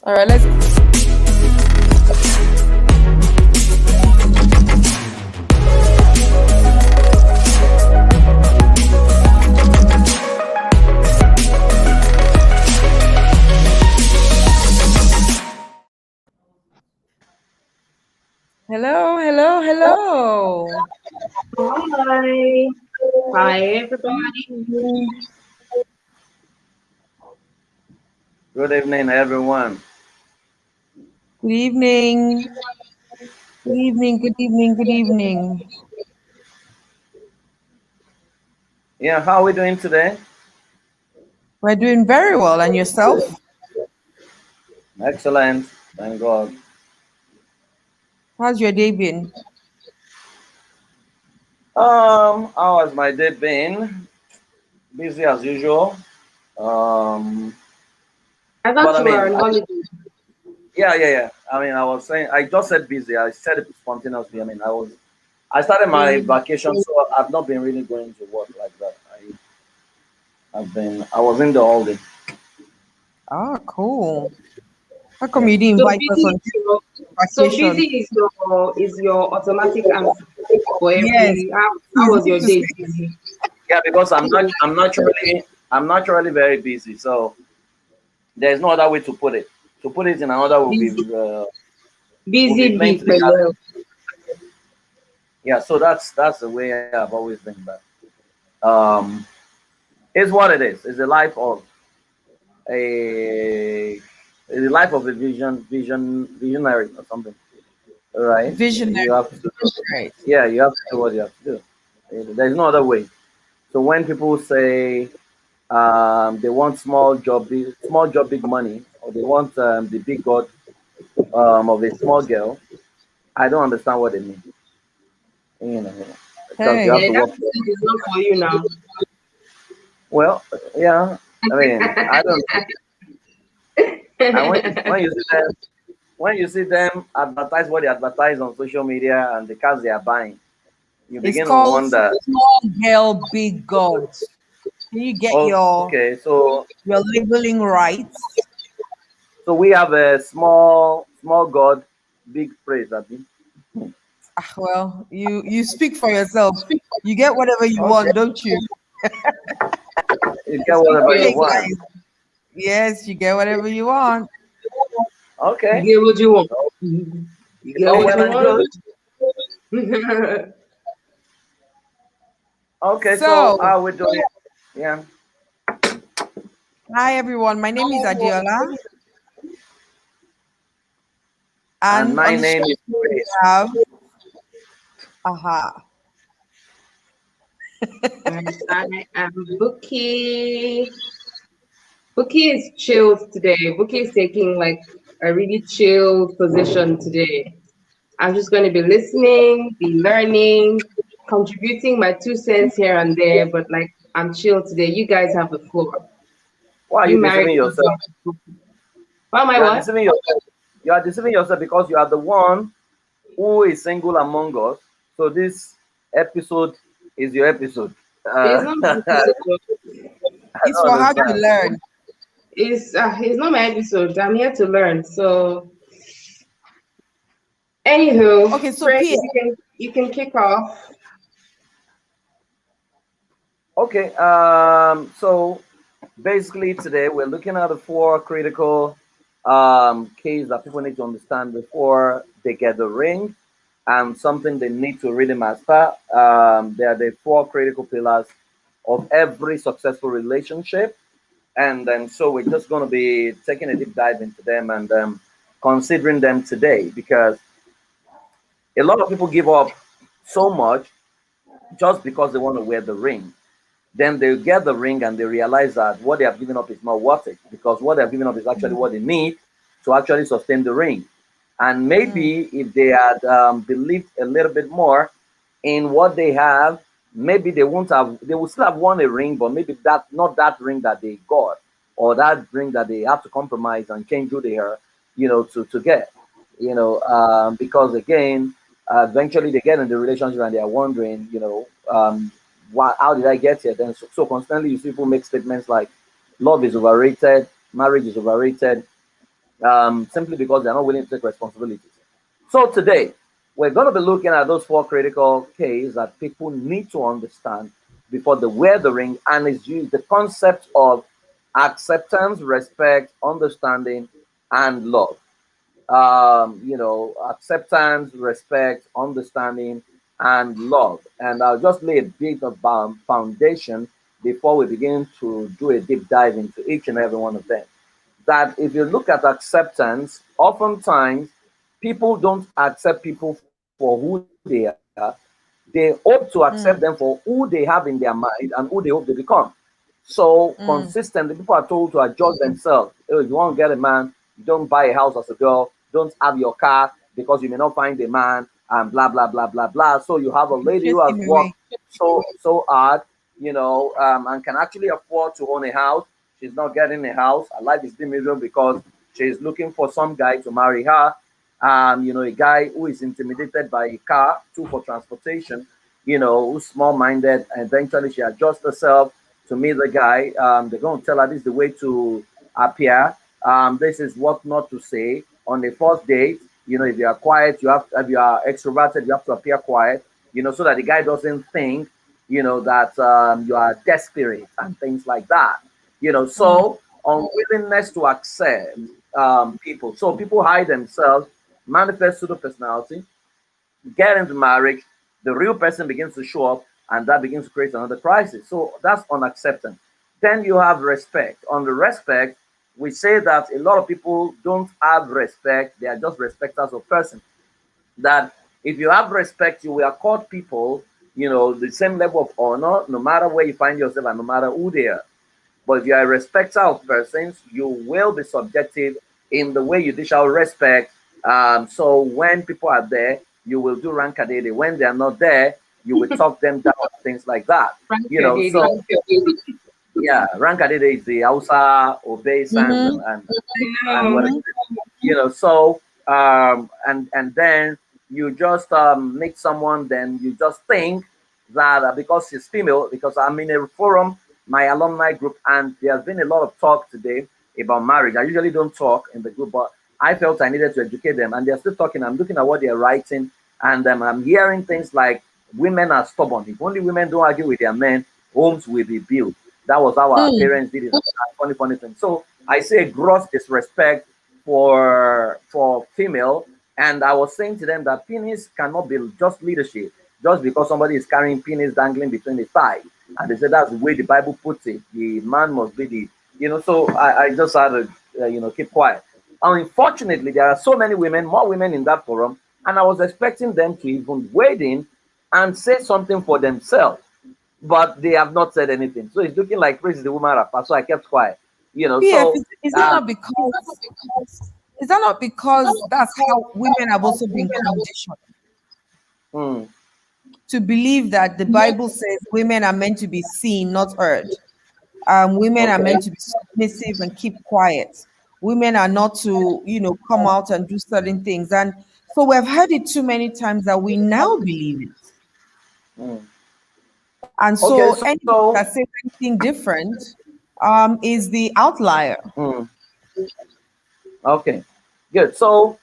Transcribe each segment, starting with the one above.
All right, let's. Hello, hello, hello. Hi. Hi, everybody. Good evening, everyone. Good evening. Good evening, good evening, good evening. Yeah, how are we doing today? We're doing very well. And yourself? Excellent. Thank God. How's your day been? How has my day been? Busy as usual. Um, I but thought I you were mean, on holiday. yeah. I mean, I was saying, I just said busy. I said it spontaneously. I mean, I started my Mm. vacation, so I've not been really going to work like that. I was in the all day. Ah, cool. How come Yeah. you didn't So invite us busy on is your so vacation? busy is your automatic answer for Yes, every how it's was good your to say. day busy? Yeah, because I'm naturally very busy. So there's no other way to put it. To put it in another Busy will be busy playing bee to the challenge. pẹ̀lẹ́. Yeah, so that's the way I've always been. But um, it's what it is. It's a the life of a visionary or something, right? Visionary. You have to, Right. yeah, you have to do what you have to do. There's no other way. So when people say they want small job, big money, or they want the big god of a small girl, I don't understand what they mean. You know, because you Hey, have Yeah, to that work. food is not for you now. Well, yeah. I mean, I don't. And when you see them advertise what they advertise on social media and the cars they are buying, you it's begin to called wonder. Small Girl Big God. Can you get Okay, your labeling right? so we have a small God, big praise. I think. Ah, well, you speak for yourself. You get whatever you Okay, want, don't you? you get Speak for whatever you Okay, yourself. want. guys. Yes, you get whatever you want. You Okay, get what you want. You it's get all what well you and good. want. Okay, so So, how we doing? Yeah, hi everyone. My name is Adiola, and and my on the name show is today we Praise. have Aha. And I am Bookie. Bookie is chilled today. Bookie is taking like a really chilled position today. I'm just going to be listening, be learning, contributing my 2 cents here and there, but like I'm chill today. You guys have the floor. Why are you You married deceiving me. yourself? Why am I You are what? deceiving yourself. You are deceiving yourself because you are the one who is single among us. So this episode is your episode. It's not my I episode. It's don't for her to understand. learn. It's not my episode. I'm here to learn. So anywho, Okay, so Prince, Pierre, you can kick off. Okay, so basically today we're looking at the four critical keys that people need to understand before they get the ring and something they need to really master. They are the four critical pillars of every successful relationship. And then so we're just going to be taking a deep dive into them and considering them today because a lot of people give up so much just because they want to wear the ring. Then they get the ring and they realize that what they have given up is not worth it because what they have given up is actually what they need to actually sustain the ring. And mm, maybe if they had believed a little bit more in what they have, maybe they would still have won a ring, but maybe not that ring that they got or that ring that they have to compromise and change who they are, to get, because again, eventually they get in the relationship and they are wondering, how did I get here? Then so constantly you see people make statements like love is overrated, marriage is overrated, simply because they're not willing to take responsibilities. So today, we're going to be looking at those 4 critical Ks that people need to understand before they wear the ring, and it's used the concept of acceptance, respect, understanding, and love. Acceptance, respect, understanding, and love. And I'll just lay a bit of foundation before we begin to do a deep dive into each and every one of them. That if you look at acceptance, oftentimes people don't accept people for who they are. They hope to accept them Mm, for who they have in their mind and who they hope they become. So mm, consistently, people are told to adjust themselves. Oh, if you want to get a man, you don't buy a house as a girl, don't have your car because you may not find a man, and blah blah blah blah blah. So you have a you lady chase who has him worked away. so hard, and can actually afford to own a house. She's not getting a house. Her life is being miserable because she's looking for some guy to marry her. A guy who is intimidated by a car, too, for transportation, who's small minded, and eventually she adjusts herself to meet the guy. They're going to tell her this is the way to appear. This is what not to say on the first date. If you are quiet, if you are extroverted, you have to appear quiet. So that the guy doesn't think, that you are desperate and things like that. Mm, So unwillingness to accept people. So people hide themselves, manifest pseudo personality, get into marriage, the real person begins to show up, and that begins to create another crisis. So that's unacceptance. Then you have respect. On the respect, we say that a lot of people don't have respect, they are just respecters of person. That if you have respect, you will accord people, the same level of honor, no matter where you find yourself and no matter who they are. But if you are a respecter of persons, you will be subjective in the way you dish out respect. So when people are there, you will do rankadede. When they are not there, you will talk them down, things like that. Frank So Daddy. yeah, rankadede is the Hausa obeisance mm-hmm, and what mm-hmm. so and then you just meet someone, then you just think that because she's female, because I'm in a forum, my alumni group, and there's been a lot of talk today about marriage. I usually don't talk in the group, but I felt I needed to educate them, and they're still talking. I'm looking at what they're writing, and I'm hearing things like women are stubborn. If only women don't argue with their men, homes will be built. That was how our Mm, parents did it. Funny, funny thing. So I say gross disrespect for female, and I was saying to them that penis cannot be just leadership just because somebody is carrying penis dangling between the thighs, and they said that's the way the Bible puts it. The man must be the so I just had to keep quiet. Unfortunately, there are so many women, more women in that forum, and I was expecting them to even wade in and say something for themselves, but they have not said anything. So it's looking like praise the woman rapper. So I kept quiet. PF, So is that um, not because that's how women have also been conditioned hmm, to believe that the Bible says women are meant to be seen, not heard. Women are okay. meant to be submissive and keep quiet. Women are not to, come out and do certain things. And so we've heard it too many times that we now believe it. Hmm. And Okay, so anybody that says anything different is the outlier. hmm, okay, good. So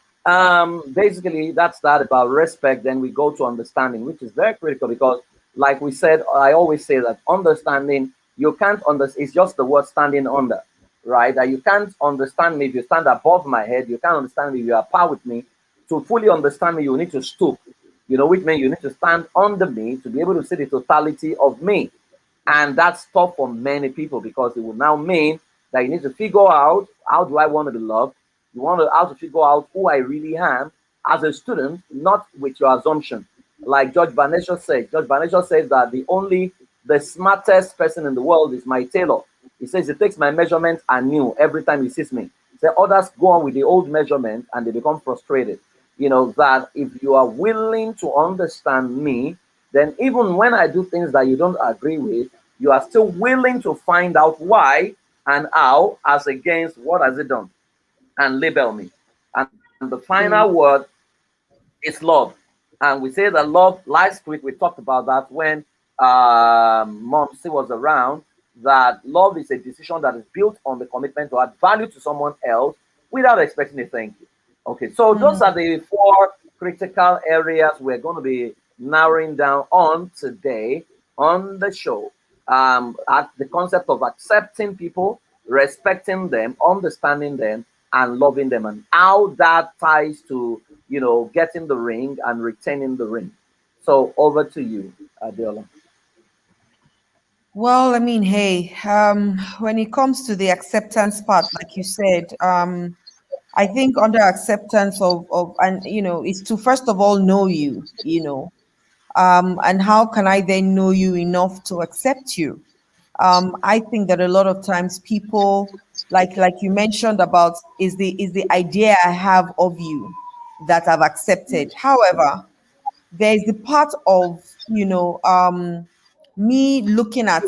basically that's that about respect. Then we go to understanding, which is very critical because, like we said, I always say that understanding you can't understand. It's just the word standing under, right? That you can't understand me if you stand above my head. You can't understand me if you are par with me. To fully understand me, you need to stoop. Which means you need to stand under me to be able to see the totality of me. And that's tough for many people because it will now mean that you need to figure out how do I want to be loved. You want to how to figure out who I really am as a student, not with your assumption. Like George Vanesha said, that the smartest person in the world is my tailor. He says he takes my measurements anew every time he sees me. So others go on with the old measurement and they become frustrated. That if you are willing to understand me, then even when I do things that you don't agree with, you are still willing to find out why and how, as against what has it done, and label me. And the final Mm. word is love. And we say that love, last week we talked about that when Mom C was around, that love is a decision that is built on the commitment to add value to someone else without expecting a thank you. Okay, so those are the four critical areas we're going to be narrowing down on today on the show. At the concept of accepting people, respecting them, understanding them, and loving them, and how that ties to getting the ring and retaining the ring. So over to you, Adela. Well, I mean, hey, when it comes to the acceptance part, like you said, I think under acceptance of and is to first of all know you, and how can I then know you enough to accept you? I think that a lot of times people, like you mentioned about, is the idea I have of you that I've accepted. However, there's the part of me looking at,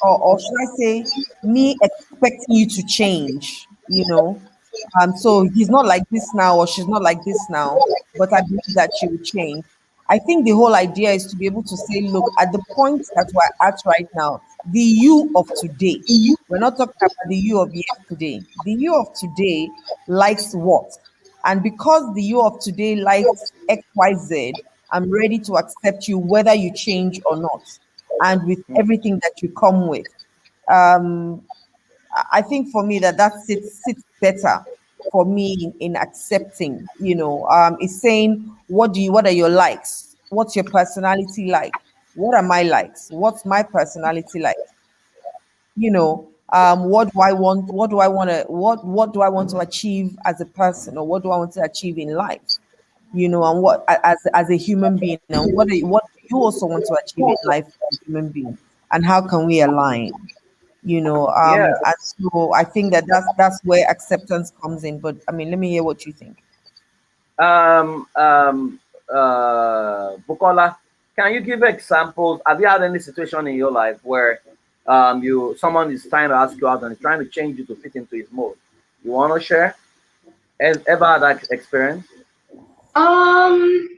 or should I say, me expecting you to change. So he's not like this now, or she's not like this now, but I believe that she will change. I think the whole idea is to be able to say, look, at the point that we're at right now, the you of today, we're not talking about the you of yesterday. The you of today likes what? And because the you of today likes XYZ, I'm ready to accept you whether you change or not, and with everything that you come with. Um, I think for me that sits better for me in accepting. It's saying, what are your likes? What's your personality like? What are my likes? What's my personality like? What do I want? What do I want to achieve as a person, or what do I want to achieve in life? And what, as a human being, and what do you also want to achieve in life as a human being, and how can we align? Yeah. And so I think that's where acceptance comes in. But I mean, let me hear what you think. Bukola, can you give examples? Have you had any situation in your life where someone is trying to ask you out and is trying to change you to fit into his mold? You want to share? Ever had that experience? Um,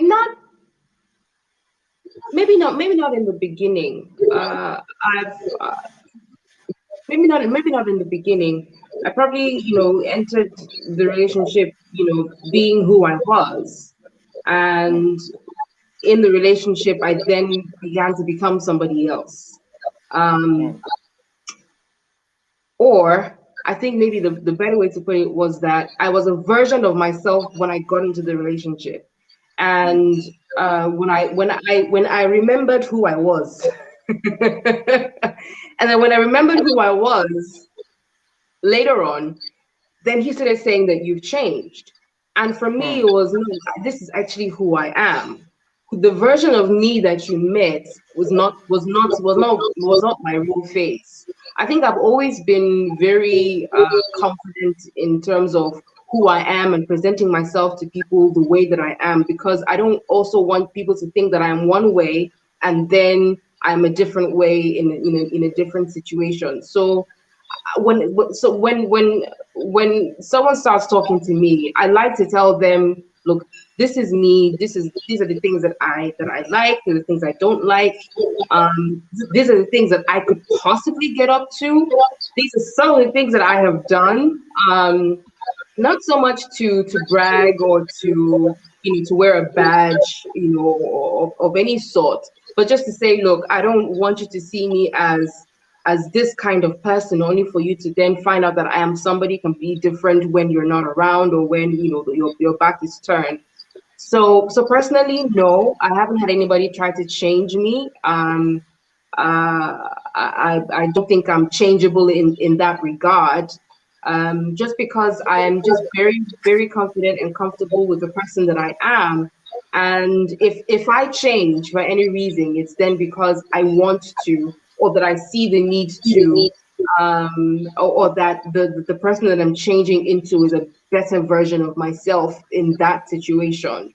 not maybe not in the beginning. I've maybe not in the beginning. I probably entered the relationship being who I was, and in the relationship I then began to become somebody else. Um, or I think maybe the better way to put it was that I was a version of myself when I got into the relationship, and when I remembered who I was, and then when I remembered who I was later on, then he started saying that you've changed. And for me, it was, no, this is actually who I am. The version of me that you met was not my real face. I think I've always been very confident in terms of who I am and presenting myself to people the way that I am, because I don't also want people to think that I'm one way and then I'm a different way in a different situation. So when someone starts talking to me, I like to tell them, look, this is me. These are the things that I like. These are the things I don't like. These are the things that I could possibly get up to. These are some of the things that I have done. Not so much to brag or to wear a badge, of any sort, but just to say, look, I don't want you to see me as this kind of person, only for you to then find out that I am somebody completely different when you're not around, or when your back is turned. So personally, no, I haven't had anybody try to change me. I don't think I'm changeable in that regard. Just because I am just very, very confident and comfortable with the person that I am. And if I change for any reason, it's then because I want to, or that I see the need to, or that the person that I'm changing into is a better version of myself in that situation.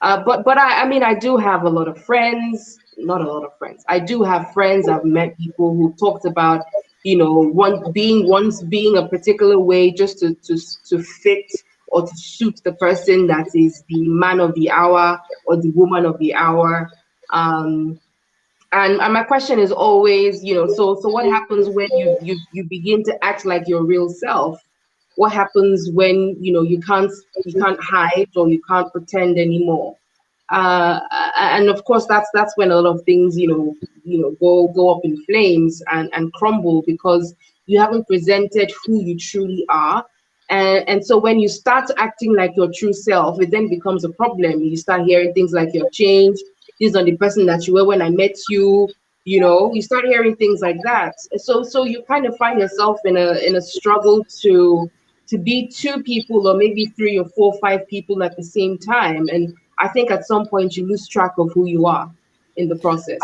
But I mean, I do have a lot of friends, not a lot of friends. I do have friends. I've met people who talked about, once being a particular way just to fit or to suit the person that is the man of the hour or the woman of the hour. And my question is always, so what happens when you begin to act like your real self? What happens when you can't hide or you can't pretend anymore? And of course, that's when a lot of things go up in flames and crumble, because you haven't presented who you truly are. And so when you start acting like your true self, it then becomes a problem. You start hearing things like you've changed. This is not the person that you were when I met you. You start hearing things like that. So you kind of find yourself in a struggle to be two people, or maybe three or four, five people at the same time. And I think at some point you lose track of who you are in the process.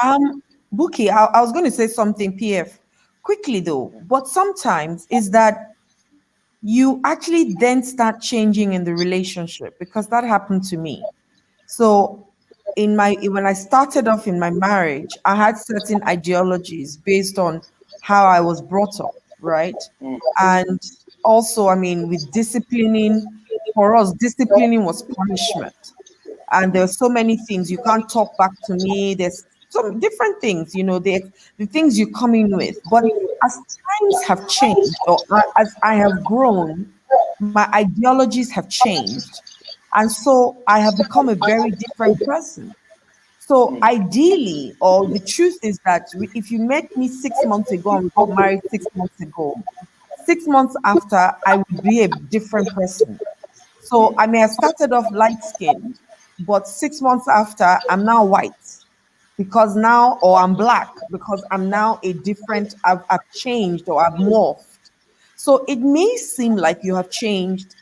Buki, I was going to say something, PF, quickly though, but sometimes is that you actually then start changing in the relationship, because that happened to me. So when I started off in my marriage, I had certain ideologies based on how I was brought up, right? And also, I mean, with disciplining, for us, disciplining was punishment. And there are so many things you can't talk back to me. There's some different things, the things you come in with. But as times have changed, or as I have grown, my ideologies have changed, and so I have become a very different person. So ideally, or the truth is that if you met me 6 months ago and we got married 6 months ago, 6 months after, I would be a different person. So I may have started off light skinned, but 6 months after, I'm now white because now, or I'm black because I'm now a different, I've changed or I've morphed. So it may seem like you have changed.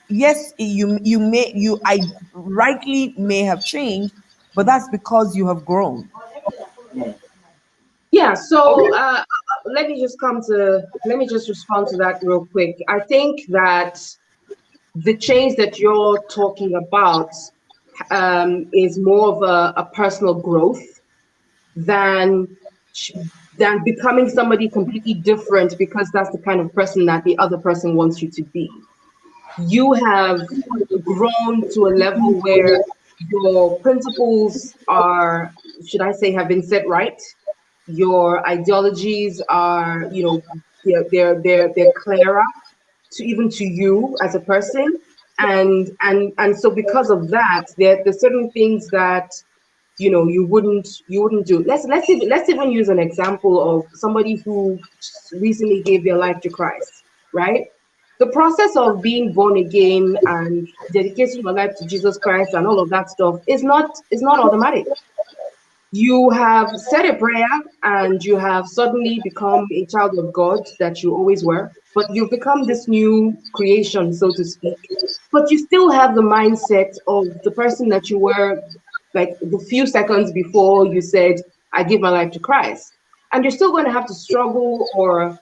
Yes, I rightly may have changed, but that's because you have grown. Yeah, so let me just respond to that real quick. I think that the change that you're talking about is more of a personal growth than than becoming somebody completely different because that's the kind of person that the other person wants you to be. You have grown to a level where your principles are, should I say, have been set right. Your ideologies are, they're clearer to even to you as a person. And so because of that, there's certain things that you wouldn't do. Let's even use an example of somebody who recently gave their life to Christ, right? The process of being born again and dedicating your life to Jesus Christ and all of that stuff is not automatic. You have said a prayer and you have suddenly become a child of God that you always were, but you've become this new creation, so to speak. But you still have the mindset of the person that you were like the few seconds before you said, I give my life to Christ. And you're still going to have to struggle, or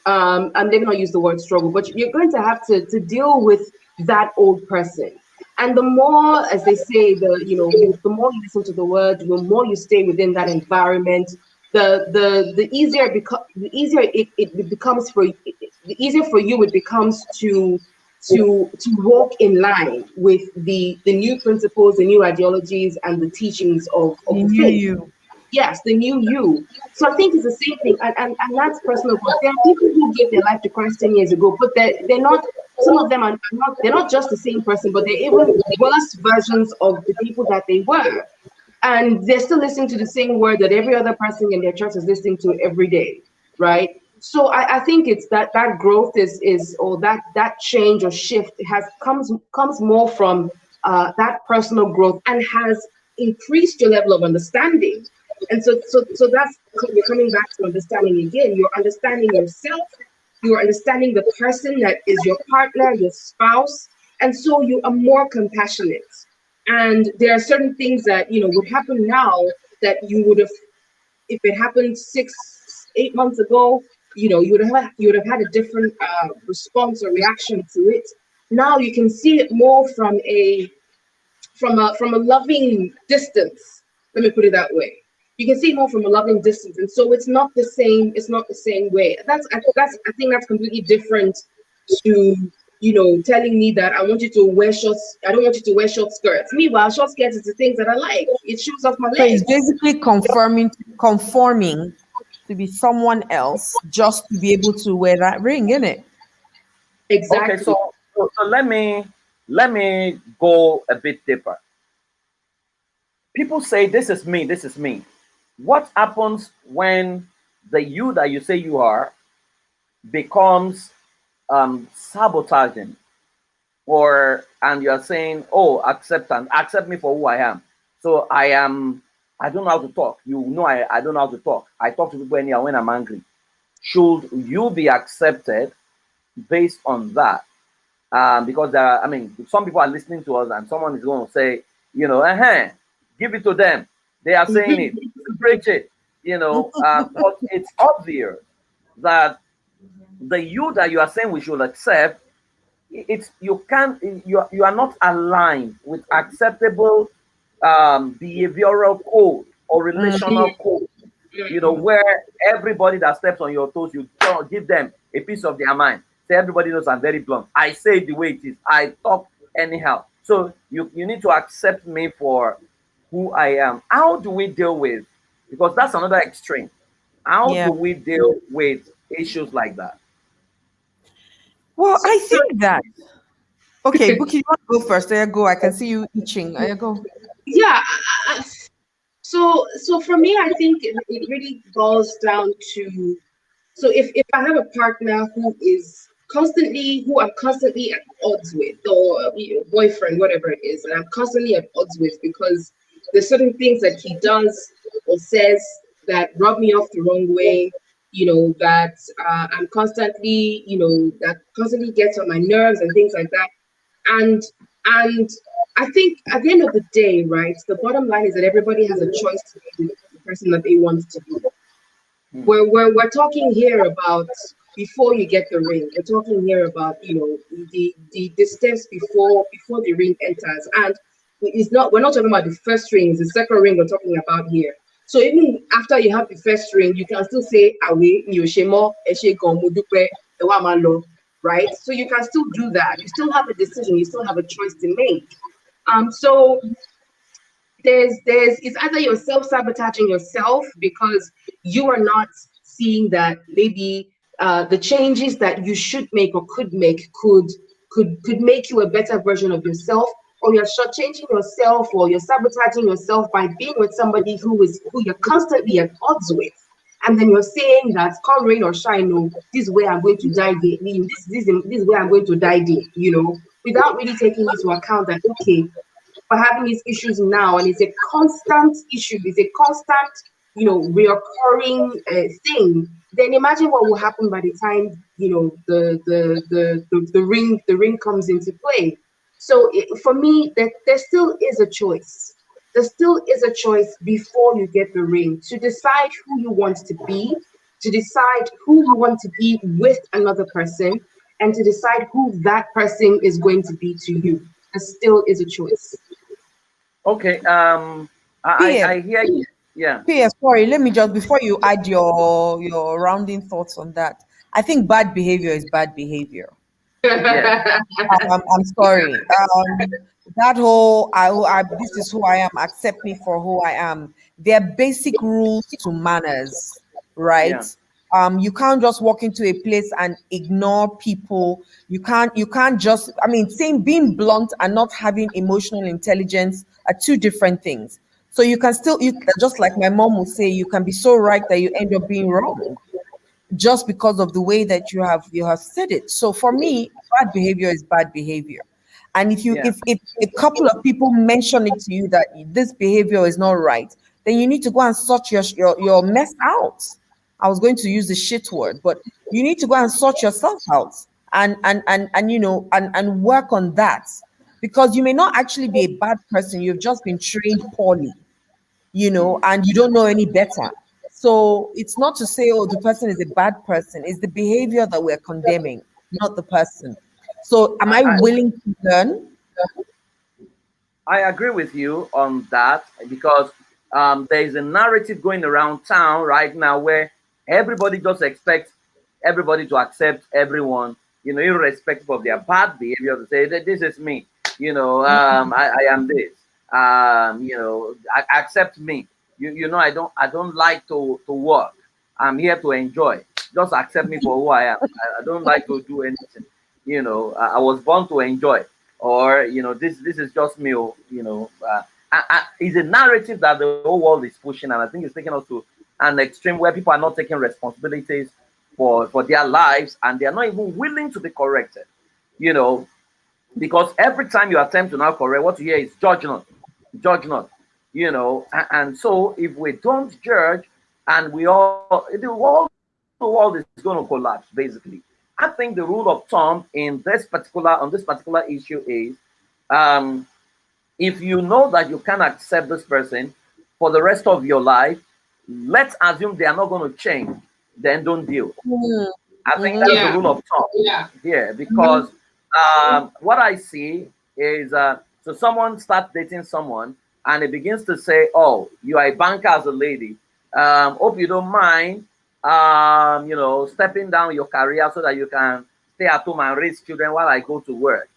and let me not use the word struggle, but you're going to have to deal with that old person. And the more, as they say, the more you listen to the word, the more you stay within that environment, the easier it becomes for you. The easier for you it becomes to walk in line with the new principles, the new ideologies, and the teachings of the Knew faith. you. Yes, the new you. So I think it's the same thing, and that's personal growth. There are people who gave their life to Christ 10 years ago, but they're not. Some of them are not. They're not just the same person, but they're even worse versions of the people that they were, and they're still listening to the same word that every other person in their church is listening to every day, right? So I think it's that growth is or that change or shift comes more from that personal growth and has increased your level of understanding. And so that's, we're coming back to understanding again. You're understanding yourself, you're understanding the person that is your partner, your spouse, and so you are more compassionate. And there are certain things that would happen now that you would have, if it happened 6, 8 months ago, you would have had a different response or reaction to it. Now you can see it more from a loving distance. Let me put it that way. You can see it more from a loving distance, and so it's not the same. It's not the same way. I think that's completely different to telling me that I want you to wear shorts. I don't want you to wear short skirts. Meanwhile, short skirts is the things that I like. It shows off my So it's legs. basically conforming to be someone else just to be able to wear that ring, isn't it? Exactly. Okay, so let me go a bit deeper. People say this is me, this is me. What happens when the you that you say you are becomes sabotaging, and you're saying, oh, acceptance, accept me for who I am. So I don't know how to talk. I don't know how to talk. I talk to people anyhow when I'm angry. Should you be accepted based on that? Because some people are listening to us, and someone is going to say, give it to them. They are saying it, preach it, but it's obvious that the you that you are saying we should accept, you are not aligned with acceptable behavioral code or relational code. Where everybody that steps on your toes, you give them a piece of their mind. Say, everybody knows I'm very blunt. I say it the way it is. I talk anyhow. So you need to accept me for who I am. How do we deal with? Because that's another extreme. How Yeah. do we deal with issues like that? Well, I think that. Okay, Buki, you want to go first? There you go. I can see you itching. There you go. Yeah. So for me, I think it really boils down to, so if I have a partner who I'm constantly at odds with, or boyfriend, whatever it is, and I'm constantly at odds with because there's certain things that he does or says that rub me off the wrong way, that I'm constantly, that constantly gets on my nerves and things like that. And I think at the end of the day, right, the bottom line is that everybody has a choice to be the person that they want to be. We're talking here about before you get the ring. We're talking here about the steps before the ring enters, and we're not talking about the first ring. It's the second ring we're talking about here. So even after you have the first ring, you can still say awe yoshemo eshe gomudupe ewamalo, right? So you can still do that. You still have a decision. You still have a choice to make. So there's it's either you're self-sabotaging yourself because you are not seeing that maybe the changes that you should make or could make could make you a better version of yourself, or you're shortchanging yourself, or you're sabotaging yourself by being with somebody who you're constantly at odds with. And then you're saying that come rain or shine, no, this is where I'm going to die there. This is where I'm going to die there, without really taking into account that, okay, we're having these issues now, and it's a constant issue, it's a constant, reoccurring thing. Then imagine what will happen by the time the ring comes into play. So for me, there still is a choice. There still is a choice before you get the ring to decide who you want to be, to decide who you want to be with another person, and to decide who that person is going to be to you. There still is a choice. Okay. I hear you. Yeah. P.S. Sorry, let me just before you add your rounding thoughts on that. I think bad behavior is bad behavior. Yes. I'm sorry. That whole this is who I am. Accept me for who I am. There are basic rules to manners, right? Yeah. You can't just walk into a place and ignore people. You can't just. I mean, saying being blunt and not having emotional intelligence are two different things. So you can still, just like my mom would say, you can be so right that you end up being wrong just because of the way that you have said it. So for me, bad behavior is bad behavior. And if you Yeah. if a couple of people mention it to you that this behavior is not right, then you need to go and sort your mess out. I was going to use the shit word, but you need to go and sort yourself out and work on that, because you may not actually be a bad person. You've just been trained poorly, and you don't know any better. So it's not to say, oh, the person is a bad person. It's the behavior that we're condemning, not the person. So am I I, willing to learn? I agree with you on that, because there is a narrative going around town right now where everybody just expects everybody to accept everyone, you know, irrespective of their bad behavior, to say that this is me, you know, I am this, you know, accept me. You know, I don't like to work. I'm here to enjoy. Just accept me for who I am. I don't like to do anything. You know, I was born to enjoy, or you know, this is just me. You know, it's a narrative that the whole world is pushing, and I think it's taking us to an extreme where people are not taking responsibilities for their lives, and they are not even willing to be corrected. You know, because every time you attempt to now correct, what you hear is judge not, judge not. You know, and so if we don't judge, and the world is going to collapse. Basically, I think the rule of thumb in this particular on this particular issue is, um, if you know that you can accept this person for the rest of your life, let's assume they are not going to change. Then don't deal. I think that's the Yeah. rule of thumb Yeah. here, because what I see is, so someone starts dating someone and it begins to say, "Oh, you are a banker as a lady. Hope you don't mind, you know, stepping down your career so that you can stay at home and raise children while I go to work."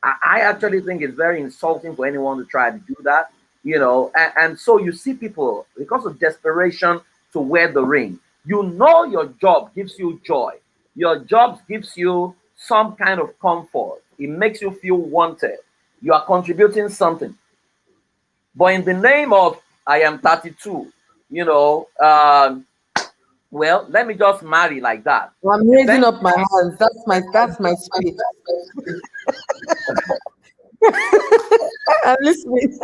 I actually think it's very insulting for anyone to try to do that, you know. And so you see people, because of desperation, to wear the ring. You know, your job gives you joy. Your job gives you some kind of comfort. It makes you feel wanted. You are contributing something. But in the name of I am 32, you know, well, let me just marry like that. I'm raising Eventually, up my hands. That's my spirit. I'm listening.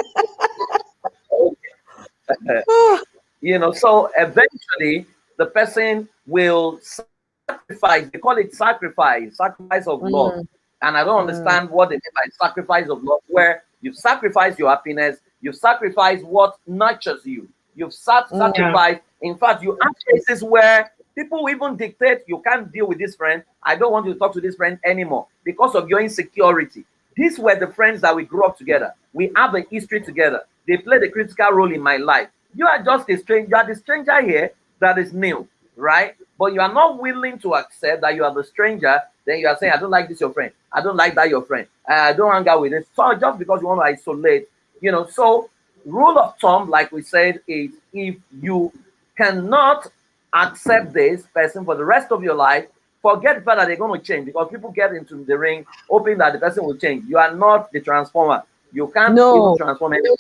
you know, so eventually the person will sacrifice. They call it sacrifice, sacrifice of love. Mm, And I don't mm, understand what they mean by sacrifice of love, where you sacrifice your happiness, you sacrifice what nurtures you, you've mm, Yeah. sacrificed. In fact, you have cases where people even dictate you can't deal with this friend. I don't want you to talk to this friend anymore because of your insecurity. These were the friends that we grew up together. We have a history together. They played a critical role in my life. You are just a stranger. You are the stranger here that is new, right? But you are not willing to accept that you are the stranger. Then you are saying, "I don't like this your friend. I don't like that your friend. I don't hang out with this." So just because you want to isolate, you know. So rule of thumb, like we said, is if you cannot accept this person for the rest of your life, forget the fact that they're going to change, because people get into the ring hoping that the person will change. You are not the transformer. You can't even no. transform anyone.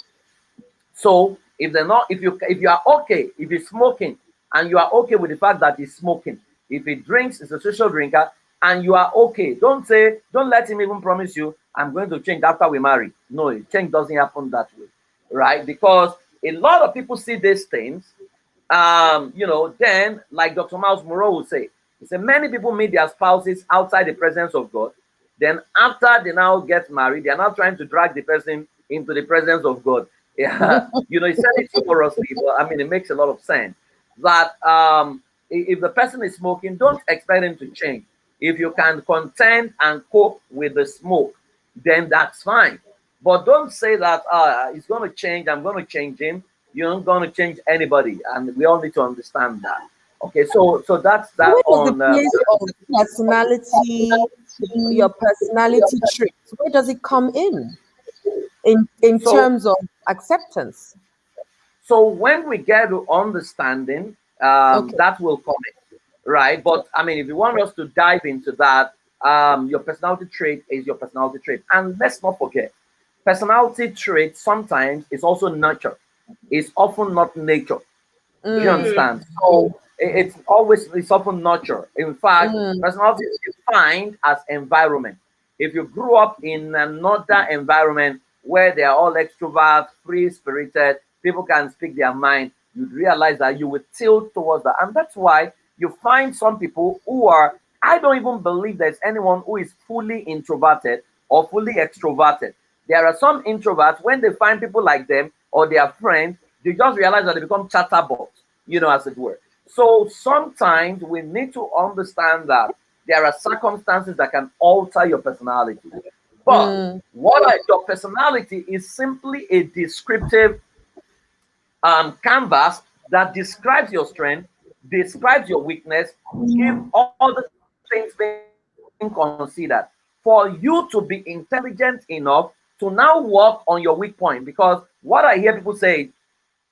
So if they're not, if you are okay, if he's smoking and you are okay with the fact that he's smoking, if he drinks, he's a social drinker, and you are okay, don't let him even promise you, "I'm going to change after we marry." No, change doesn't happen that way, right? Because a lot of people see these things, you know, then like Dr. Miles Moreau will say, he said many people meet their spouses outside the presence of God. Then after they now get married, they are now trying to drag the person into the presence of God. Yeah, you know, he said it humorously, but I mean, it makes a lot of sense that if the person is smoking, don't expect him to change. If you can contend and cope with the smoke, then that's fine. But don't say that he's going to change, I'm going to change him. You're not going to change anybody, and we all need to understand that. Okay, so that's that Where does the on. place of personality, your personality traits, where does it come in So terms of acceptance? so when we get to understanding, Okay. that will come in, right? But I mean, if you want us to dive into that, your personality trait is your personality trait, and let's not forget, personality trait sometimes is also nurture. It's often not nature. Do you Mm, understand? So it's often nurture. In fact, mm, personality is defined as environment. If you grew up in another environment where they are all extroverts, free spirited, people can speak their mind, you'd realize that you would tilt towards that. And that's why you find some people who are, I don't even believe there's anyone who is fully introverted or fully extroverted. There are some introverts, when they find people like them or their friends, they just realize that they become chatterbox, you know, as it were. So sometimes we need to understand that there are circumstances that can alter your personality. But mm, your personality is simply a descriptive canvas that describes your strength, describes your weakness, give all the things being combined considered for you to be intelligent enough to now work on your weak point. Because what I hear people say,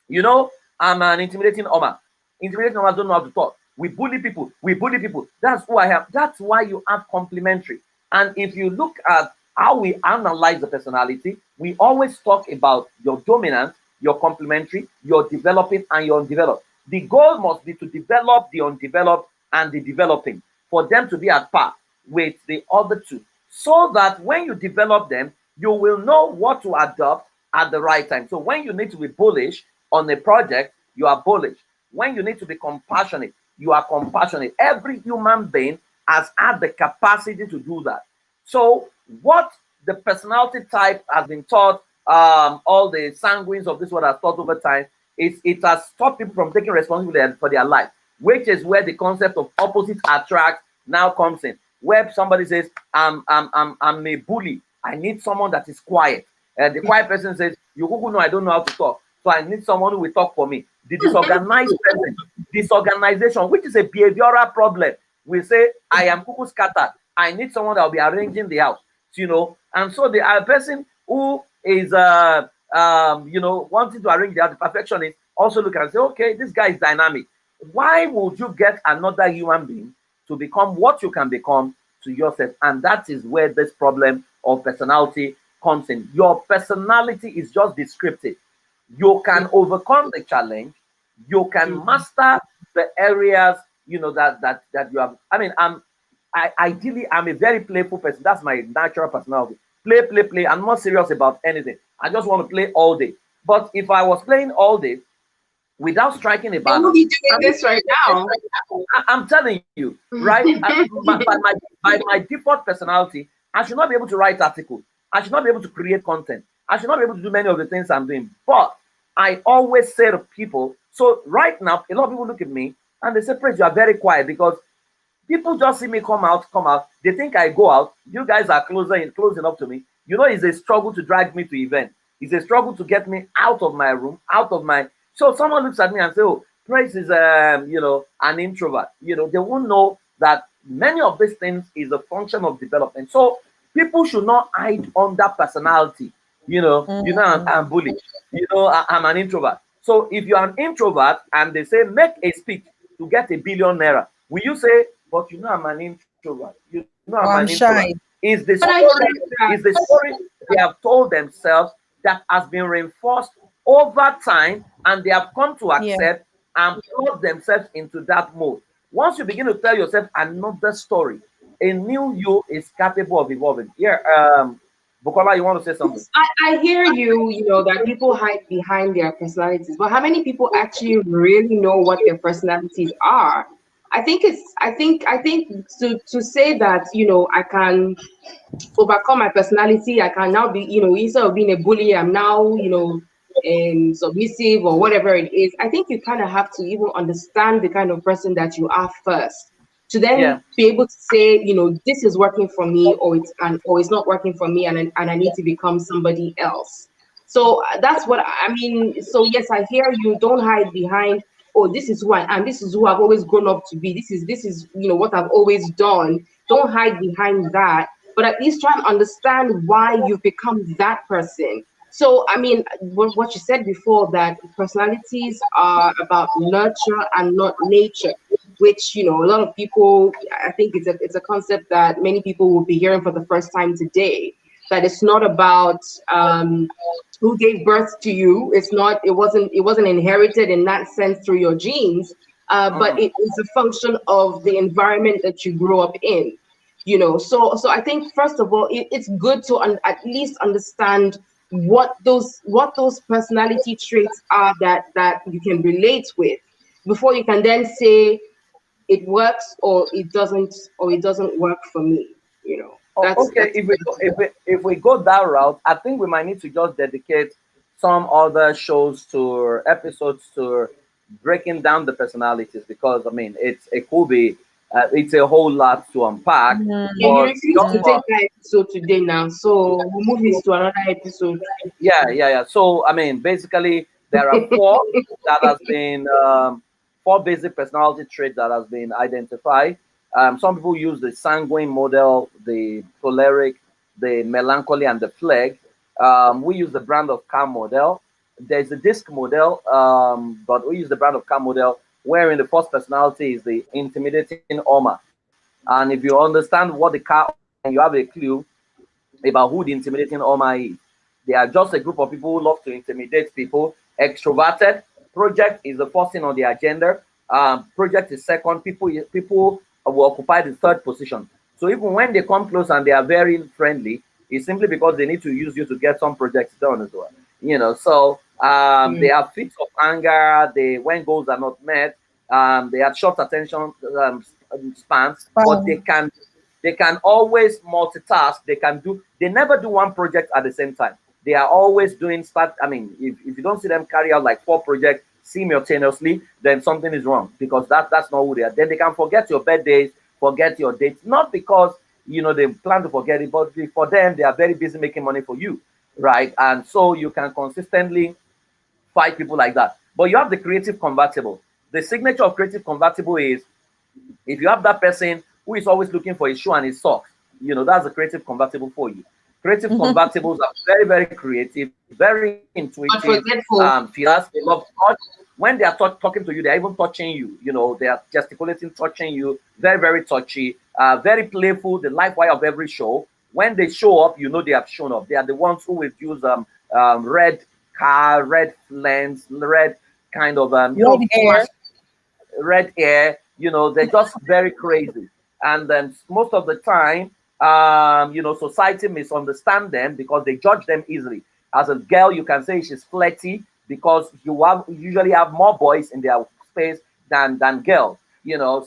you know, I'm an intimidating Oma. Intimidating Omas don't know how to talk. We bully people. We bully people. That's who I am. That's why you have complementary. And if you look at how we analyze the personality, we always talk about your dominant, your complementary, your developing, and your undeveloped. The goal must be to develop the undeveloped and the developing for them to be at par with the other two, so that when you develop them, you will know what to adopt at the right time. So when you need to be bullish on a project, you are bullish. When you need to be compassionate, you are compassionate. Every human being has had the capacity to do that. So what the personality type has been taught, all the sanguines of this world has taught over time, is it has stopped people from taking responsibility for their life, which is where the concept of opposite attract now comes in. Where somebody says, I'm a bully, I need someone that is quiet. And the quiet person says, you know, I don't know how to talk, so I need someone who will talk for me. The disorganized person, disorganization, which is a behavioral problem, will say, I am cuckoo scattered. I need someone that will be arranging the house, you know. And so the person who is, you know, wanting to arrange the house, the perfectionist, also look and say, okay, this guy is dynamic. Why would you get another human being to become what you can become to yourself? And that is where this problem of personality comes in. Your personality is just descriptive. You can overcome the challenge. You can master the areas, you know, that you have. I mean, ideally I'm a very playful person. That's my natural personality. Play. I'm not serious about anything. I just want to play all day. But if I was playing all day without striking a You will balance, be doing this right now. I'm telling you, right? By my default personality, I should not be able to write articles. I should not be able to create content. I should not be able to do many of the things I'm doing. But I always say to people, so right now, a lot of people look at me and they say, Praise, you are very quiet, because people just see me come out. They think I go out. You guys are close enough to me. You know, it's a struggle to drag me to events. It's a struggle to get me out of my room, out of my. So someone looks at me and say, "Oh, Praise is, you know, an introvert." You know, they won't know that many of these things is a function of development. So people should not hide under personality. You know, I'm bullied. You know, I'm an introvert. So if you're an introvert and they say make a speech to get ₦1 billion, will you say, but you know I'm an introvert? You know I'm an introvert. shy. Is the But I story think that is the story they have told themselves that has been reinforced over time, and they have come to Yeah. accept and plug themselves into that mode. Once you begin to tell yourself another story, a new you is capable of evolving. Here, Bukola, you want to say something? I hear you, you know, that people hide behind their personalities, but how many people actually really know what their personalities are? I think to say that, you know, I can overcome my personality, I can now be, you know, instead of being a bully, I'm now, you know, submissive or whatever it is. I think you kind of have to even understand the kind of person that you are first, to then Yeah. be able to say, you know, this is working for me, or it's not working for me, and I need to become somebody else. So that's what I mean. So yes, I hear you. Don't hide behind, oh, this is who I am. This is who I've always grown up to be. This is you know what I've always done. Don't hide behind that, but at least try and understand why you've become that person. So, I mean, what you said before, that personalities are about nurture and not nature, which, you know, a lot of people, I think it's a concept that many people will be hearing for the first time today, that it's not about who gave birth to you. It wasn't inherited in that sense through your genes, but it is a function of the environment that you grew up in. You know, so I think first of all, it's good to at least understand what those personality traits are that you can relate with, before you can then say it works or it doesn't work for me. You know, Okay, that's if we go that route, I think we might need to just dedicate some other shows to episodes to breaking down the personalities, because I mean it could be it's a whole lot to unpack. Yeah, you But refuse just to take that episode today now, so we'll move it to another episode. yeah. So I mean, basically, there are four basic personality traits that has been identified. Some people use the sanguine model, the choleric, the melancholy, and the plague. We use the brand of car model. There's a disc model, but we use the brand of car model, wherein the first personality is the intimidating Oma. And if you understand what the car, and you have a clue about who the intimidating Oma is, they are just a group of people who love to intimidate people. Extroverted. Project is the first thing on the agenda. Project is second. People will occupy the third position. So even when they come close and they are very friendly, it's simply because they need to use you to get some projects done as well. So they have fits of anger. They when goals are not met. They have short attention spans, but they can always multitask. They never do one project at the same time. They are always doing if you don't see them carry out like 4 projects simultaneously, then something is wrong, because that's not who they are. Then they can forget your birthdays, forget your dates, not because they plan to forget it, but for them they are very busy making money for you, right? And so you can consistently fight people like that. But you have the creative convertible. The signature of creative convertible is, if you have that person who is always looking for his shoe and his socks, that's a creative convertible for you. Creative convertibles are very, very creative, very intuitive, fierce. They love touch. When they are talking to you, they are even touching you. They are gesticulating, touching you. Very, very touchy, very playful. The life wire of every show. When they show up, they have shown up. They are the ones who will use red car, red lens, red kind of red hair. They're just very crazy. And then most of the time, society misunderstand them because they judge them easily. As a girl, you can say she's flirty because you usually have more boys in their space than girls.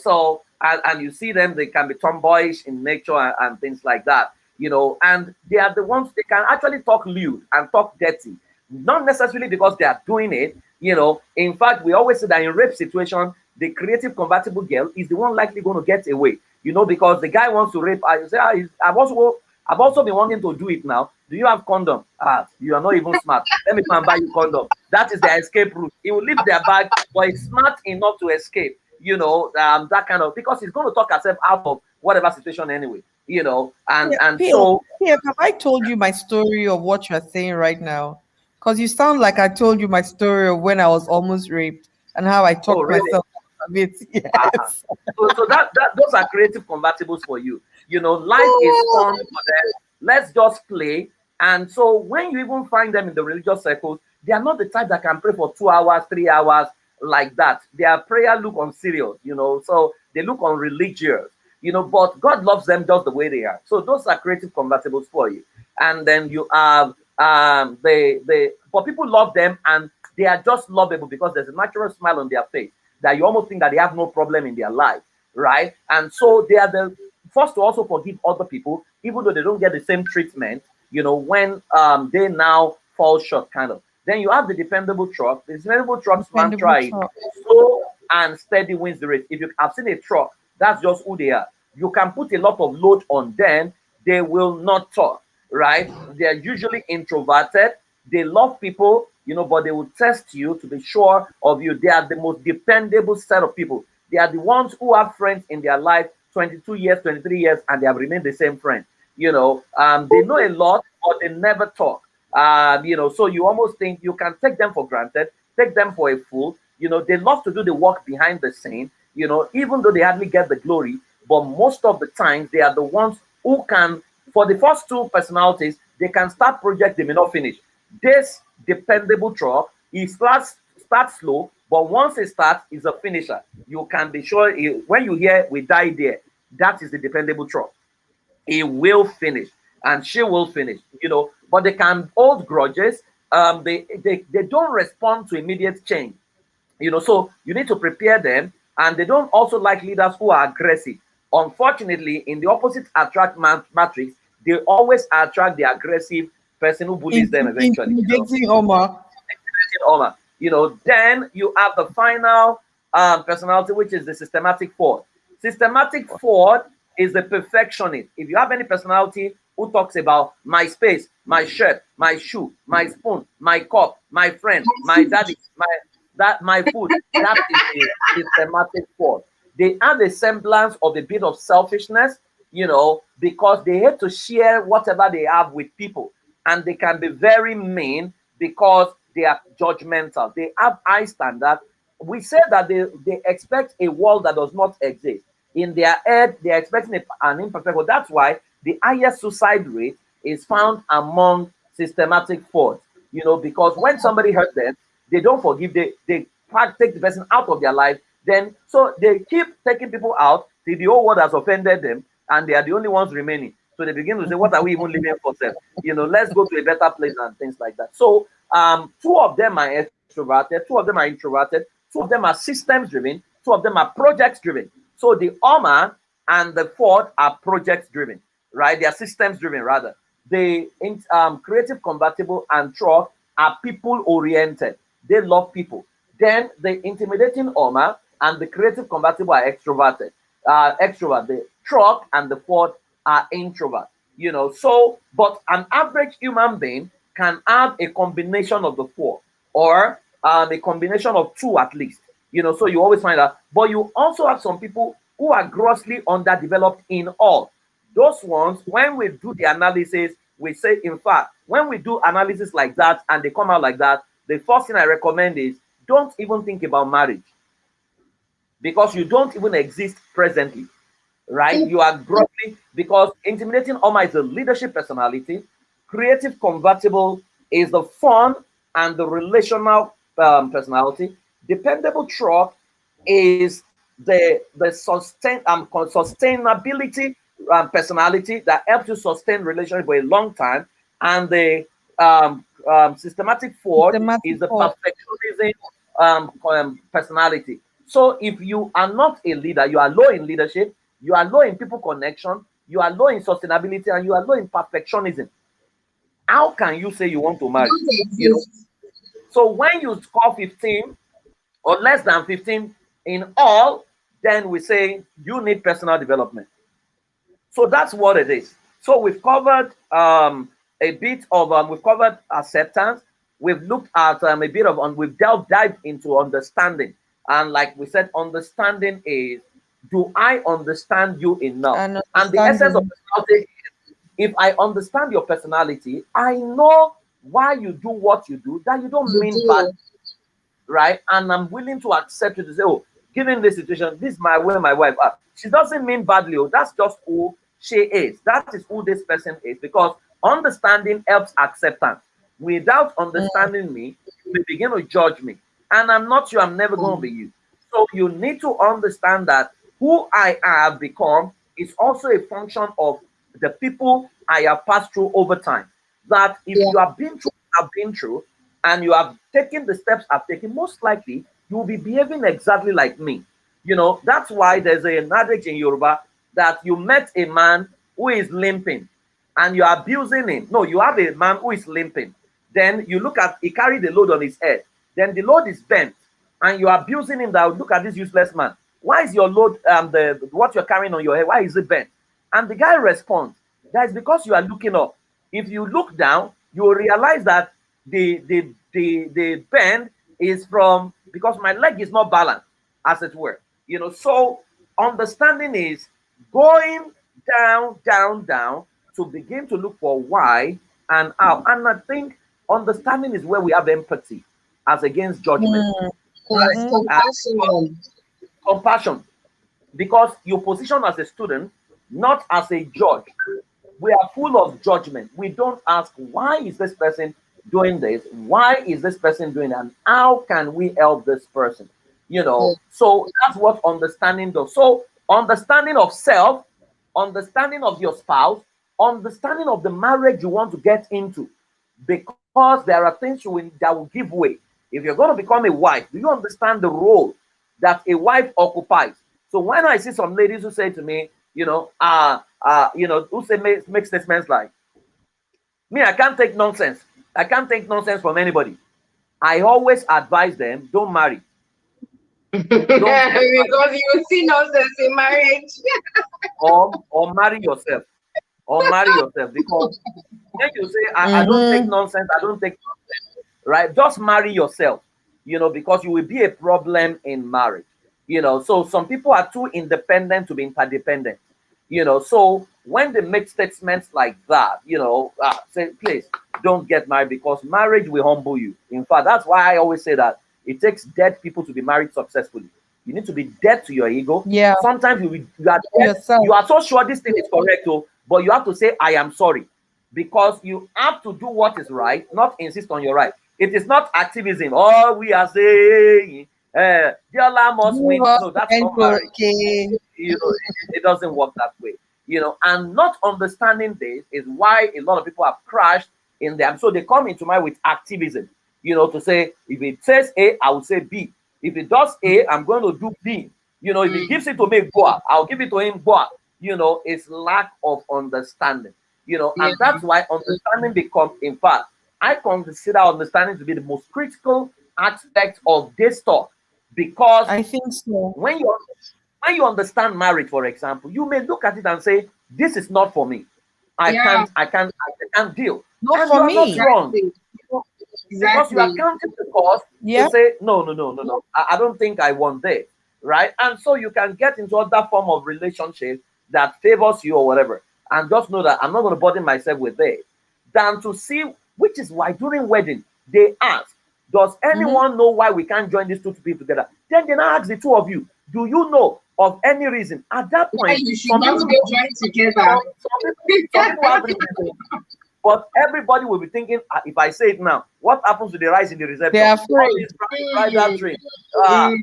So and you see them, they can be tomboyish in nature and things like that. And they are the ones, they can actually talk lewd and talk dirty, not necessarily because they are doing it. In fact, we always say that in rape situation, the creative convertible girl is the one likely going to get away. Because the guy wants to rape her. You say, I've also been wanting to do it now. Do you have condom? You are not even smart. Let me come and buy you condom. That is the escape route. He will leave their bag, but he's smart enough to escape. That kind of, because he's going to talk himself out of whatever situation anyway. So Pierre, have I told you my story of what you're saying right now? Because you sound like I told you my story of when I was almost raped and how I talked myself out of it. Yes. So those are creative convertibles for you. Life is fun for them. Let's just play. And so when you even find them in the religious circles, they are not the type that can pray for 2 hours, 3 hours like that. Their prayer look on serious, so they look on religious, but God loves them just the way they are. So those are creative convertibles for you. And then you have but people love them and they are just lovable because there's a natural smile on their face that you almost think that they have no problem in their life, right? And so they are the first to also forgive other people, even though they don't get the same treatment, when they now fall short, kind of. Then you have the dependable truck. The dependable truck's mantra is slow and steady wins the race. If you have seen a truck, that's just who they are. You can put a lot of load on them, they will not talk, right? They are usually introverted. They love people, but they will test you to be sure of you. They are the most dependable set of people. They are the ones who have friends in their life 22 years, 23 years, and they have remained the same friend. They know a lot, but they never talk. So you almost think you can take them for granted, take them for a fool. They love to do the work behind the scene, even though they hardly get the glory. But most of the time, they are the ones who can, for the first 2 personalities, they can start project, they may not finish. This dependable truck, he starts slow, but once it starts, he's a finisher. You can be sure when you hear we die there, that is the dependable truck. He will finish and she will finish, but they can hold grudges. They don't respond to immediate change, so you need to prepare them. And they don't also like leaders who are aggressive. Unfortunately, in the opposite attract matrix, they always attract the aggressive person who bullies them eventually. Then you have the final personality, which is the systematic Ford. Systematic Ford is the perfectionist. If you have any personality who talks about my space, my shirt, my shoe, my spoon, my cup, my friend, my daddy, my food, that is a systematic Ford. they have a semblance of a bit of selfishness, because they hate to share whatever they have with people. And they can be very mean because they are judgmental. They have high standards. We say that they expect a world that does not exist. In their head, they are expecting an imperfect world. That's why the highest suicide rate is found among systematic frauds. Because when somebody hurts them, they don't forgive. They take the person out of their life. Then so they keep taking people out till the whole world has offended them, and they are the only ones remaining. So they begin to say, "What are we even living for? Self? Let's go to a better place," and things like that. So two of them are extroverted, two of them are introverted, two of them are systems driven, two of them are projects driven. So the Oma and the Ford are projects driven, right? They are systems driven rather. The creative convertible and truck are people oriented. They love people. Then the intimidating Oma and the creative convertible are extroverted. Extrovert. The truck and the Ford are introvert. So but an average human being can have a combination of the four, or a combination of two at least. So you always find that. But you also have some people who are grossly underdeveloped in all. Those ones, when we do the analysis, we say, in fact, when we do analysis like that and they come out like that, the first thing I recommend is don't even think about marriage, because you don't even exist presently, right? You are grossly, because intimidating Oma is a leadership personality, creative convertible is the fun and the relational personality, dependable truck is the sustainability personality that helps you sustain relationship for a long time, and the systematic Ford is the perfectionism personality. So if you are not a leader, you are low in leadership, you are low in people connection, you are low in sustainability, and you are low in perfectionism, how can you say you want to marry? So when you score 15 or less than 15 in all, then we say you need personal development. So that's what it is. So we've covered a bit of we've covered acceptance. We've looked at a bit of we've dived into understanding. And like we said, understanding is, do I understand you enough? And the essence of personality is, if I understand your personality, I know why you do what you do, that you don't mean bad, right? And I'm willing to accept it to say, oh, given this situation, this is my way my wife are. She doesn't mean badly. Oh, that's just who she is. That is who this person is. Because understanding helps acceptance. Without understanding me, you begin to judge me. And I'm not you, I'm never going to be you. So you need to understand that who I have become is also a function of the people I have passed through over time. That if you have been through, I've been through, and you have taken the steps I've taken, most likely you will be behaving exactly like me. That's why there's an adage in Yoruba that you met a man who is limping and you're abusing him. No, you have a man who is limping. Then you look at, he carried the load on his head. Then the load is bent and you're abusing him. That look at this useless man. Why is your load, what you're carrying on your head, why is it bent? And the guy responds, that is because you are looking up. If you look down, you will realize that the bend is from, because my leg is not balanced, as it were. So understanding is going down, down, down to begin to look for why and how. And I think understanding is where we have empathy as against judgment. Right? Compassion. Because you position as a student, not as a judge. We are full of judgment. We don't ask, why is this person doing this? Why is this person doing that? And how can we help this person? So that's what understanding does. So understanding of self, understanding of your spouse, understanding of the marriage you want to get into, because there are things that will give way. If you're going to become a wife, do you understand the role that a wife occupies? So when I see some ladies who say to me, who say make statements like, me, I can't take nonsense. I can't take nonsense from anybody. I always advise them, don't marry. Because you see nonsense in marriage. or marry yourself. Or marry yourself. Because when you say, I don't take nonsense, I don't take nonsense, right? Just marry yourself, because you will be a problem in marriage. You know, so some people are too independent to be interdependent. You know, so when they make statements like that, you know, say, please don't get married because marriage will humble you. In fact, that's why I always say that it takes dead people to be married successfully. You need to be dead to your ego. Yeah. Sometimes you are dead, Yourself. you are so sure this thing is correct, oh, but you have to say, I am sorry. Because you have to do what is right, not insist on your right. It is not activism. All we are saying, Diola must win. No, that's not marriage. Okay. You know, it doesn't work that way. You know, and not understanding this is why a lot of people have crashed in them. So they come into mind with activism, you know, to say, if it says A, I will say B. If it does A, I'm going to do B. You know, if he gives it to me, Boa, I'll give it to him, Boa. You know, it's lack of understanding. You know, and that's why understanding becomes, in fact, I consider understanding to be the most critical aspect of this talk, because I think so. when you understand marriage, for example, you may look at it and say, this is not for me. I can't deal. Not And for you are me. not wrong. Because you are counting the cost Yeah. to say, no. I don't think I want this. Right? And so you can get into other form of relationship that favors you or whatever. And just know that I'm not going to burden myself with this. Than to see, which is why during wedding, they ask, does anyone know why we can't join these two people together? Then they now ask the two of you, do you know of any reason? At that point, you should not be joined together. some people have reasons. But everybody will be thinking, if I say it now, what happens to the rise in the reception? They are afraid. Bridal train,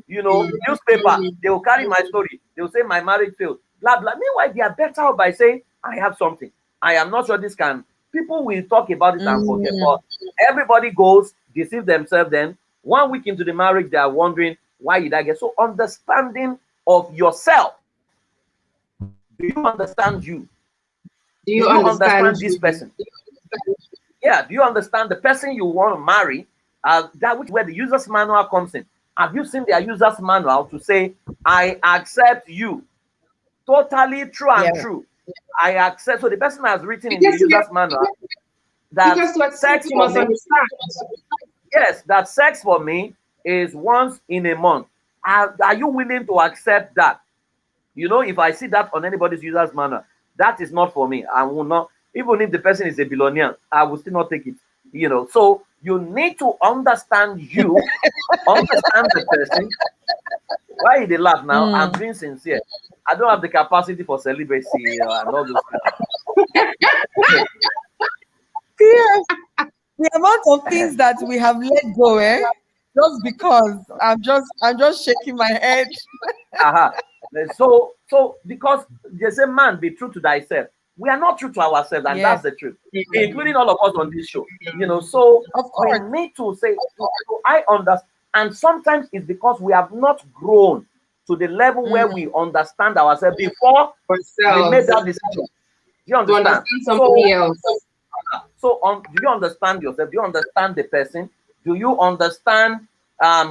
you know, newspaper, they will carry my story. They will say my marriage failed, blah, blah. Meanwhile, they are better off by saying, I have something. I am not sure this can. People will talk about it and forget. But everybody goes, deceive themselves. Then 1 week into the marriage, they are wondering, why did I get so understanding of yourself? Do you understand you? Do you understand this person? Yeah, do you understand the person you want to marry? That which where the user's manual comes in. Have you seen their user's manual to say, I accept you? Totally true and true. I accept. So the person has written in the user's manual that sex you must understand. Yes, that sex for me is once in a month. Are you willing to accept that? You know, if I see that on anybody's user's manual, that is not for me. I will not, even if the person is a billionaire, I will still not take it. You know, so you need to understand you, understand the person. Why they laugh now? I'm being sincere. I don't have the capacity for celibacy and all those things. The amount of things that we have let go, just because I'm just shaking my head. So because they say, man, be true to thyself. We are not true to ourselves, and that's the truth, including all of us on this show. You know, so Of course. we need to say, I understand, and sometimes it's because we have not grown to the level where we understand ourselves before we made that decision. Do you understand? To understand somebody else. So, do you understand yourself? Do you understand the person? Do you understand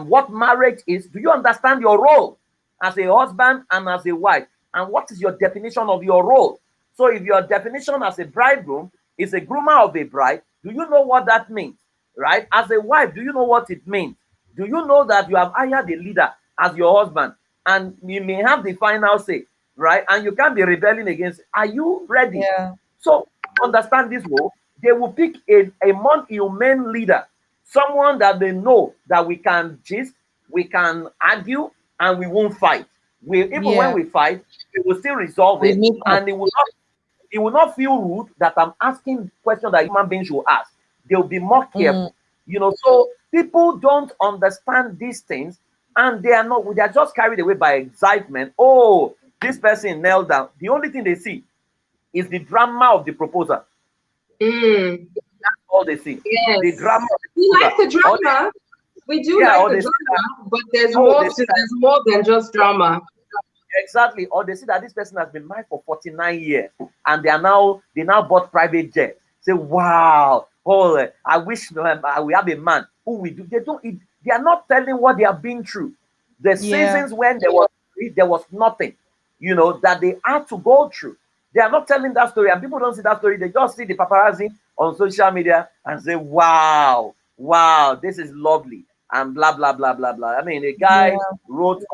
what marriage is? Do you understand your role as a husband and as a wife? And what is your definition of your role? So if your definition as a bridegroom is a groomer of a bride, do you know what that means? Right? As a wife, do you know what it means? Do you know that you have hired a leader as your husband and you may have the final say, right? And you can't be rebelling against it. Are you ready? Yeah. So understand this role. They will pick a non-human leader, someone that they know that we can gist, we can argue, and we won't fight. Even when we fight, we will still resolve it, and it will not feel rude that I'm asking questions that human beings should ask. They'll be more careful. You know, so people don't understand these things, and they are just carried away by excitement. Oh, this person knelt down. The only thing they see is the drama of the proposal. That's all they see. Yes. The drama. We like the drama. We do like the drama, but there's more than just drama. Exactly. Or they see that this person has been married for 49 years and they now bought private jet. Say, wow, I wish we have a man who we do. They are not telling what they have been through. The seasons when there was nothing, you know, that they had to go through. They are not telling that story, and people don't see that story. They just see the paparazzi on social media and say, wow, this is lovely. and blah blah blah blah blah. I mean, a guy Yeah. wrote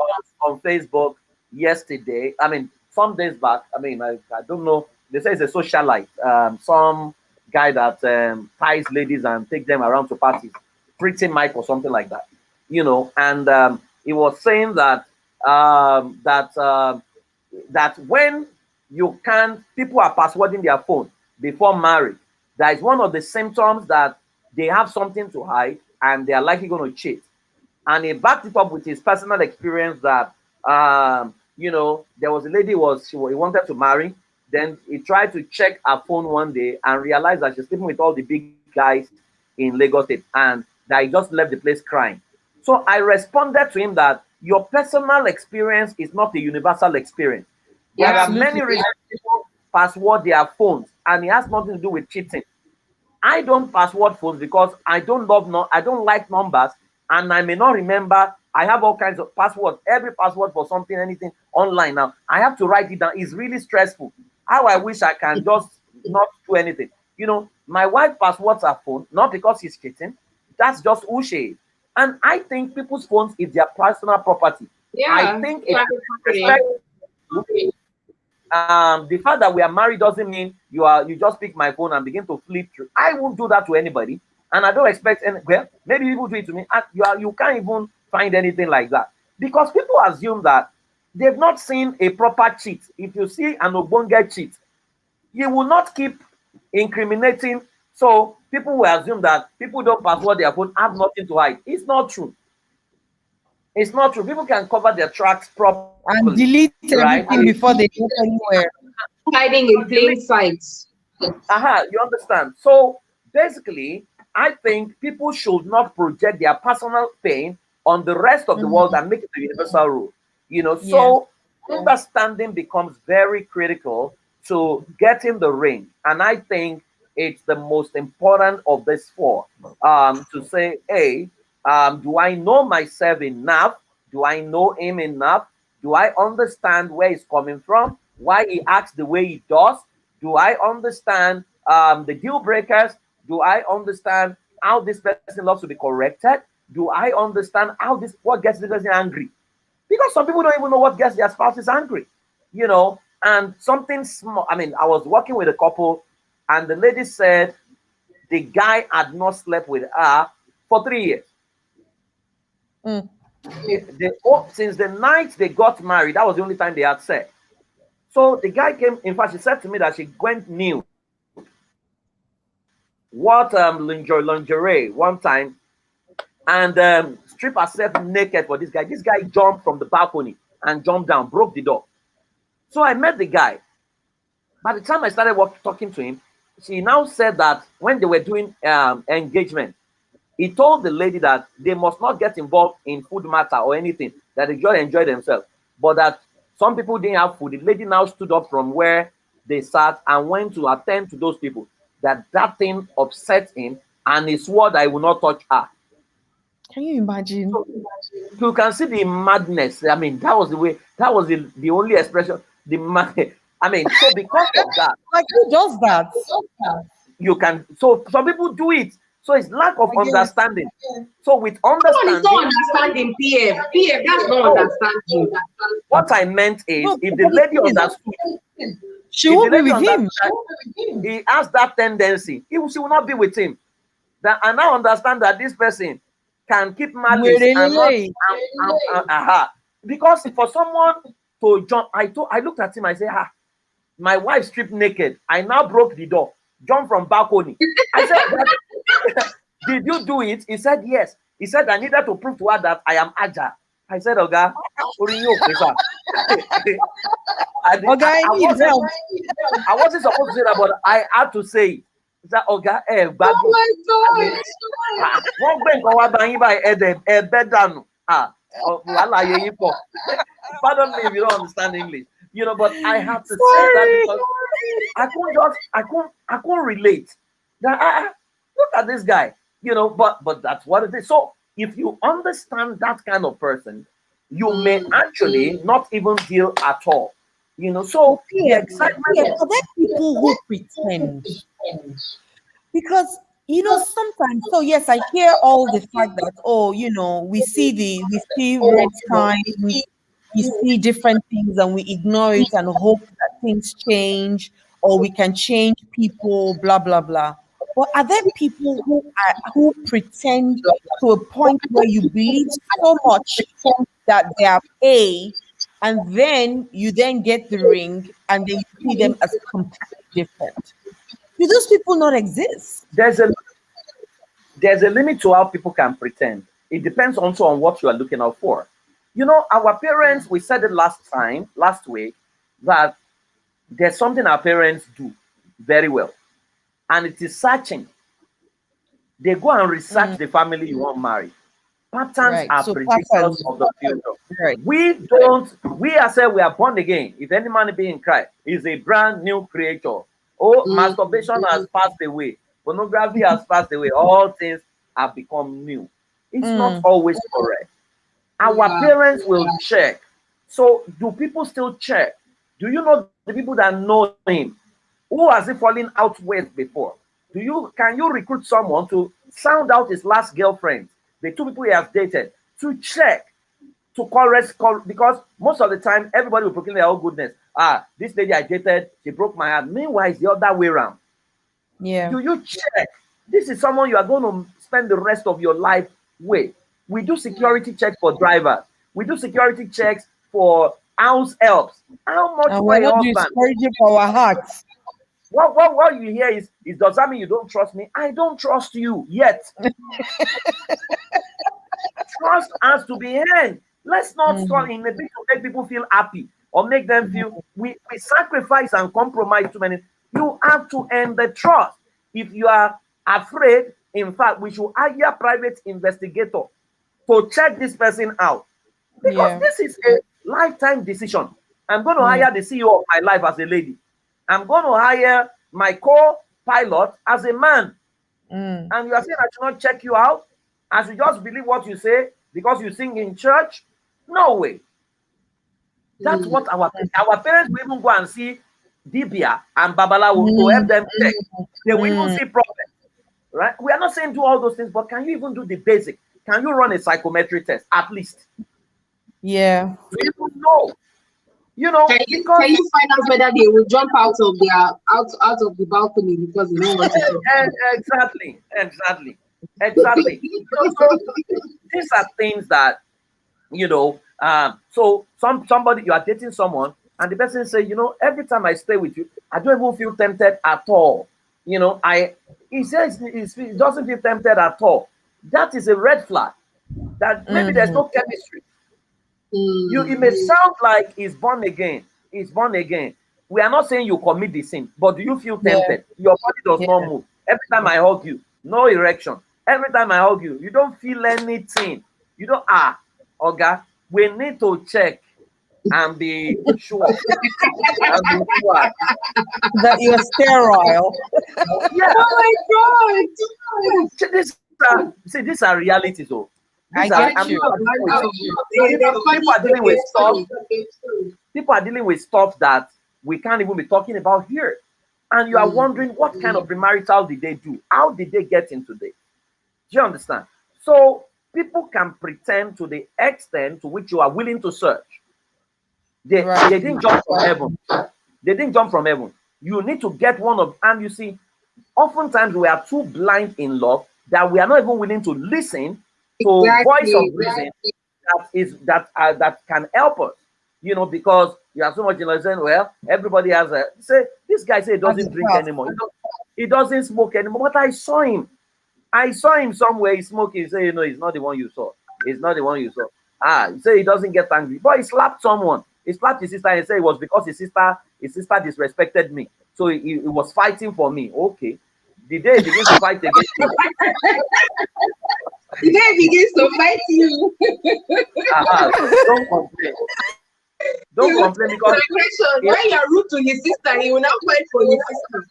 on Facebook yesterday. I mean, some days back. I mean, I don't know. They say it's a socialite. Some guy that ties ladies and take them around to parties, Pretty Mike or something like that. You know, and he was saying that that when you can't, people are passwording their phone before marriage. That is one of the symptoms that they have something to hide and they are likely going to cheat. And he backed it up with his personal experience that, you know, there was a lady he wanted to marry. Then he tried to check her phone one day and realized that she's sleeping with all the big guys in Lagos State and that he just left the place crying. So I responded to him that your personal experience is not a universal experience. There Yeah, are many reasons people password their phones, and it has nothing to do with cheating. I don't password phones because I don't I don't like numbers, and I may not remember. I have all kinds of passwords. Every password for something, anything online now, I have to write it down. It's really stressful. How I wish I can just not do anything. You know, my wife passwords her phone, not because she's cheating. That's just who she is. And I think people's phones is their personal property. I yeah. think Private it's property. respect. The fact that we are married doesn't mean you just pick my phone and begin to flip through. I won't do that to anybody, and I don't expect any. Well, maybe people do it to me. And you can't even find anything like that because people assume that they've not seen a proper cheat. If you see an Obonga cheat, you will not keep incriminating. So people will assume that people don't password their phone have nothing to hide. It's not true. It's not true. People can cover their tracks And properly, delete right? everything before they go anywhere. Hiding in plain sight. You understand? So basically, I think people should not project their personal pain on the rest of the world and make it a universal rule. You know, Yeah. so understanding becomes very critical to get in the ring. And I think it's the most important of these four. To say, hey, do I know myself enough? Do I know him enough? Do I understand where he's coming from? Why he acts the way he does? Do I understand the deal breakers? Do I understand how this person loves to be corrected? Do I understand what gets this person angry? Because some people don't even know what gets their spouses angry, you know. And something small. I mean, I was working with a couple, and the lady said the guy had not slept with her for 3 years. Mm. Since the night they got married, that was the only time they had sex. So the guy came. In fact, she said to me that she went nude. What lingerie one time, and strip herself naked for this guy. This guy jumped from the balcony and jumped down, broke the door. So I met the guy. By the time I started talking to him, she now said that when they were doing engagement, he told the lady that they must not get involved in food matter or anything, that they just enjoy themselves. But that some people didn't have food. The lady now stood up from where they sat and went to attend to those people. That thing upset him, and he swore that he will not touch her. Can you imagine? So you can see the madness. I mean, that was the way. That was the only expression. The madness. I mean, so because of that, Like, who does that? you can. So some people do it. So it's lack of I guess. understanding. So with Someone is understanding, not understanding PF. PF, that's not understanding. what I meant is, No, if the but lady the thing is, understood, she if won't the be lady with him. understand, he has that tendency. She will not be with him. That I now understand that this person can keep malice and not because for someone to jump, I looked at him. I said, my wife stripped naked. I now broke the door, jumped from balcony. I said, did you do it? He said, yes. He said, I needed to prove to her that I am agile. I said, Oga, I wasn't supposed to say that, but I had to say it. That Oga, bad. Oh my God. One thing pardon me if you don't understand English, you know, but I have to say that because I couldn't relate. That look at this guy, you know, but that's what it is. So if you understand that kind of person, you may actually not even deal at all. You know, so the excitement Are there people who pretend? Because Sometimes, so yes, I hear all the fact that, oh, we see red signs, we see different things, and we ignore it and hope that things change, or we can change people, blah blah blah. But are there people who pretend to a point where you believe so much that they are A, and then you then get the ring, and then you see them as completely different? Do those people not exist? There's a limit to how people can pretend. It depends also on what you are looking out for. Our parents, we said it last week, that there's something our parents do very well, and it is searching. They go and research the family you want to marry. Patterns Right. are So predictors patterns. of the future. Right. We ourselves, we are born again. If any man be in Christ, is a brand new creature. Oh, masturbation has passed away. Pornography has passed away. All things have become new. It's not always correct. Our parents will check. So, do people still check? Do you know the people that know him? Who has he fallen out with before? Can you recruit someone to sound out his last girlfriend, the two people he has dated, to check, to because most of the time everybody will proclaim their own goodness. This lady I dated, she broke my heart. Meanwhile, it's the other way around. Yeah. Do you check? This is someone you are going to spend the rest of your life with. We do security checks for drivers. We do security checks for house helps. How much And for we're a not doing husband? security for our hearts. What you hear is does that mean you don't trust me? I don't trust you yet. Trust has to be earned. Let's not start in a bit to make people feel happy or make them feel we sacrifice and compromise too many. You have to earn the trust. If you are afraid, in fact, we should hire private investigator to check this person out, because this is a lifetime decision. I'm going to hire the CEO of my life as a lady. I'm going to hire my co-pilot as a man. And you are saying I should not check you out? I should just believe what you say because you sing in church? No way. That's what our parents will even go and see Dibia and Babalawo to help them check. They will even see problems. Right? We are not saying do all those things, but can you even do the basic? Can you run a psychometric test at least? Yeah. Do you even know? Can you find out whether they will jump out of the balcony because they don't want to? Exactly. So these are things that so somebody, you are dating someone and the person say, every time I stay with you, I don't even feel tempted at all. He says he doesn't feel tempted at all. That is a red flag. That maybe there's no chemistry. It may sound like he's born again. We are not saying you commit the sin, but do you feel tempted? Your body does not move. Every time I hug you, no erection. Every time I hug you, you don't feel anything. You don't Oga, we need to check and be sure. That you're sterile. Yeah. Oh my God. These are realities, though. I get you. People are dealing with stuff. People are dealing with stuff that we can't even be talking about here. And you are wondering what kind of premarital did they do? How did they get into this? Do you understand? So people can pretend to the extent to which you are willing to search. They didn't jump from heaven. They didn't jump from heaven. You need to get one of, and you see, oftentimes we are too blind in love that we are not even willing to listen to voice of reason that can help us. Because you have so much saying, well, everybody has this guy say he doesn't drink anymore. He doesn't smoke anymore. But I saw him somewhere. He's smoking. He say, he's not the one you saw. He's not the one you saw. He say he doesn't get angry. But he slapped someone. He slapped his sister and said it was because his sister disrespected me. So he was fighting for me. Okay. The day he begins to fight against you. The day he begins to fight you. Don't complain. Don't complain because when you're rude to his sister, he will not fight for his sister.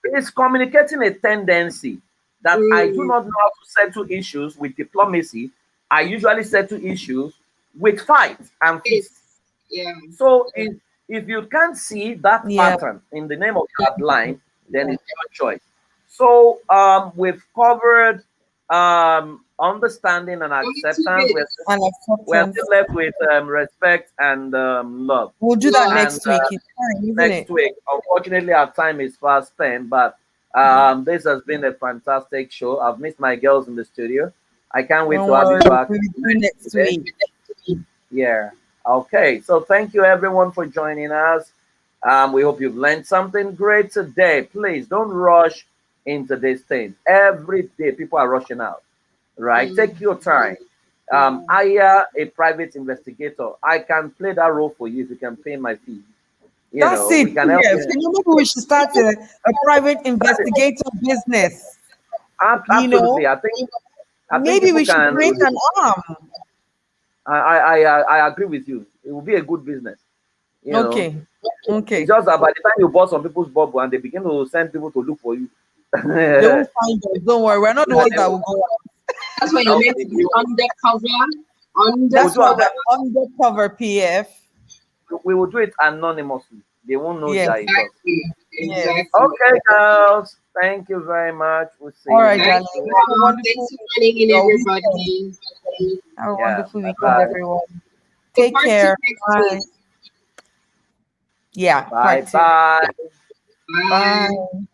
It's communicating a tendency that I do not know how to settle issues with diplomacy. I usually settle issues with fight and fist. Yeah. So if you can't see that pattern in the name of your line, then it's your choice. So we've covered understanding and Only 2 acceptance. bits. And We're acceptance. still left with respect and love. We'll do that Love. And next week. It's fine, isn't next it? week, unfortunately, our time is fast spent, but this has been a fantastic show. I've missed my girls in the studio. I can't wait Don't to have you worry, back we'll do next today. week. Yeah. Okay. So thank you everyone for joining us. We hope you've learned something great today. Please don't rush into this thing. Every day people are rushing out. Right? Mm. Take your time. Hire a private investigator. I can play that role for you if you can pay my fee. You That's know, it. we can help Yes. you. You know, maybe we should start a private investigator business. You know, Absolutely. I think maybe people we should can. create an arm. I agree with you. It will be a good business. You know, Okay. it's Okay. just that by the time you bust some people's bubble and they begin to send people to look for you, They won't find us. Don't worry. We're not the ones that will go out. That's why you're meant to be undercover. That's do why that. we're undercover PF. we will do it anonymously. They won't know Yes. that it's us. Exactly. Yes. Exactly. Okay, girls. Thank you very much. We'll see All you right, next darling. week. Have a wonderful Thanks for joining in, your everybody. weekend. Have a Yeah. wonderful weekend, Bye. everyone. So Take part 2 care. next Bye. week. Yeah, Bye. part two. Bye. Bye. Bye.